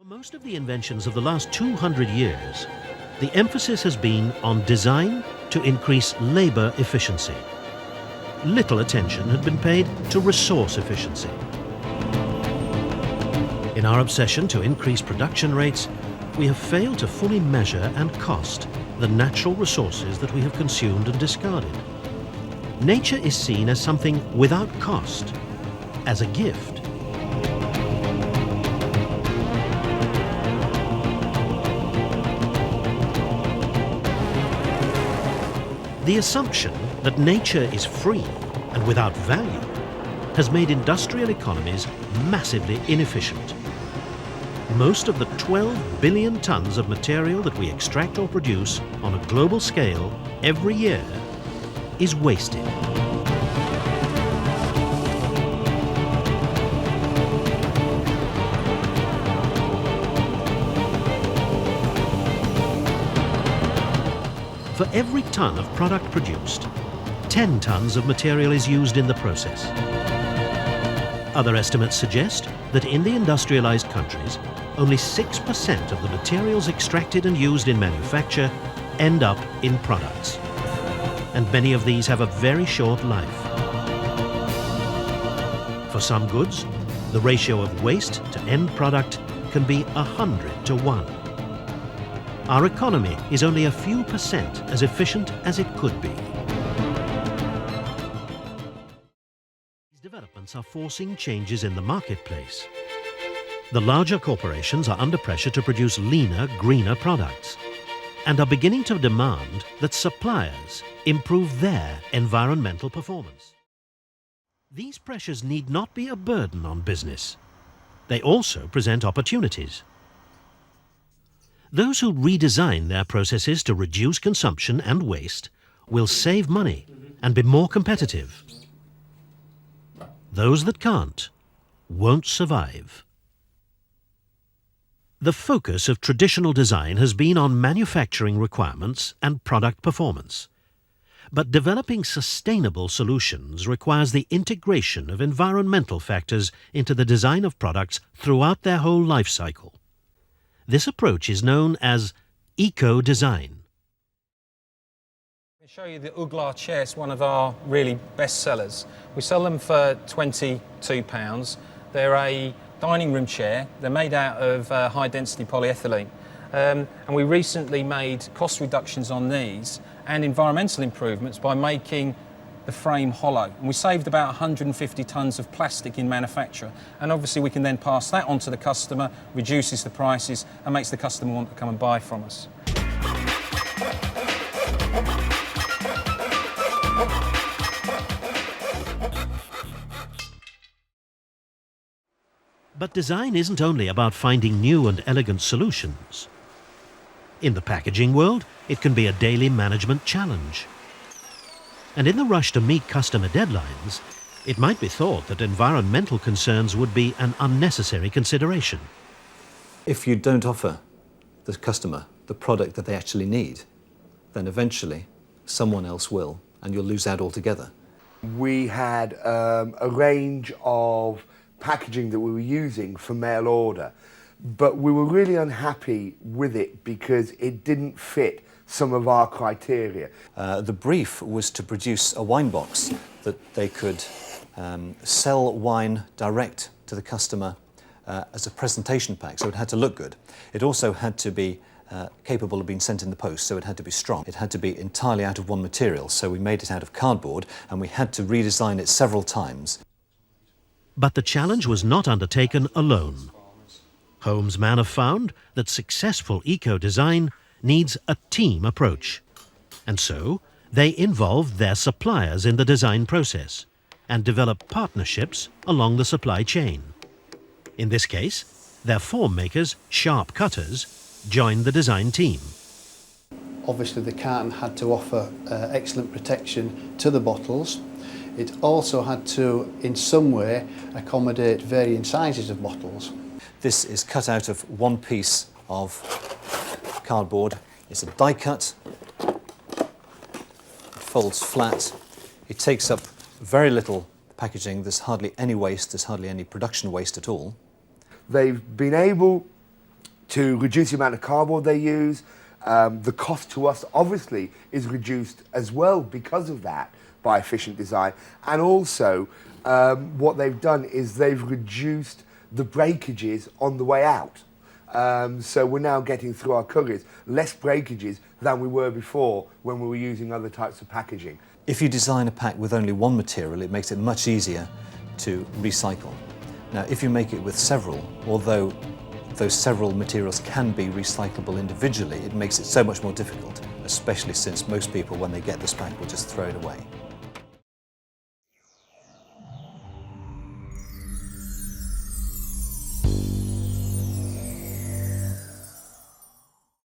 For most of the inventions of the last 200 years, the emphasis has been on design to increase labor efficiency. Little attention had been paid to resource efficiency. In our obsession to increase production rates, we have failed to fully measure and cost the natural resources that we have consumed and discarded. Nature is seen as something without cost, as a gift. The assumption that nature is free and without value has made industrial economies massively inefficient. Most of the 12 billion tons of material that we extract or produce on a global scale every year is wasted. For every ton of product produced, 10 tons of material is used in the process. Other estimates suggest that in the industrialized countries, only 6% of the materials extracted and used in manufacture end up in products. And many of these have a very short life. For some goods, the ratio of waste to end product can be 100 to 1. Our economy is only a few percent as efficient as it could be. These developments are forcing changes in the marketplace. The larger corporations are under pressure to produce leaner, greener products and are beginning to demand that suppliers improve their environmental performance. These pressures need not be a burden on business. They also present opportunities. Those who redesign their processes to reduce consumption and waste will save money and be more competitive. Those that can't won't survive. The focus of traditional design has been on manufacturing requirements and product performance. But developing sustainable solutions requires the integration of environmental factors into the design of products throughout their whole life cycle. This approach is known as eco-design. I'll show you the Uglar chair. It's one of our really best sellers. We sell them for £22. They're a dining room chair. They're made out of high-density polyethylene. And we recently made cost reductions on these and environmental improvements by making the frame hollow. And we saved about 150 tonnes of plastic in manufacture. And obviously we can then pass that on to the customer, reduces the prices and makes the customer want to come and buy from us. But design isn't only about finding new and elegant solutions. In the packaging world, it can be a daily management challenge. And in the rush to meet customer deadlines, it might be thought that environmental concerns would be an unnecessary consideration. If you don't offer the customer the product that they actually need, then eventually someone else will, and you'll lose out altogether. We had a range of packaging that we were using for mail order, but we were really unhappy with it because it didn't fit some of our criteria. The brief was to produce a wine box that they could sell wine direct to the customer as a presentation pack, so it had to look good. It also had to be capable of being sent in the post, so it had to be strong. It had to be entirely out of one material, so we made it out of cardboard and we had to redesign it several times. But the challenge was not undertaken alone. Holmes Mann have found that successful eco-design needs a team approach. And so, they involved their suppliers in the design process and developed partnerships along the supply chain. In this case, their form makers, sharp cutters, joined the design team. Obviously the carton had to offer excellent protection to the bottles. It also had to, in some way, accommodate varying sizes of bottles. This is cut out of one piece of cardboard. It's a die cut. It folds flat. It takes up very little packaging. There's hardly any waste. There's hardly any production waste at all. They've been able to reduce the amount of cardboard they use. The cost to us obviously is reduced as well because of that by efficient design. And also what they've done is they've reduced the breakages on the way out. So we're now getting through our couriers less breakages than we were before when we were using other types of packaging. If you design a pack with only one material, it makes it much easier to recycle. Now, if you make it with several, although those several materials can be recyclable individually, it makes it so much more difficult, especially since most people, when they get this pack, will just throw it away.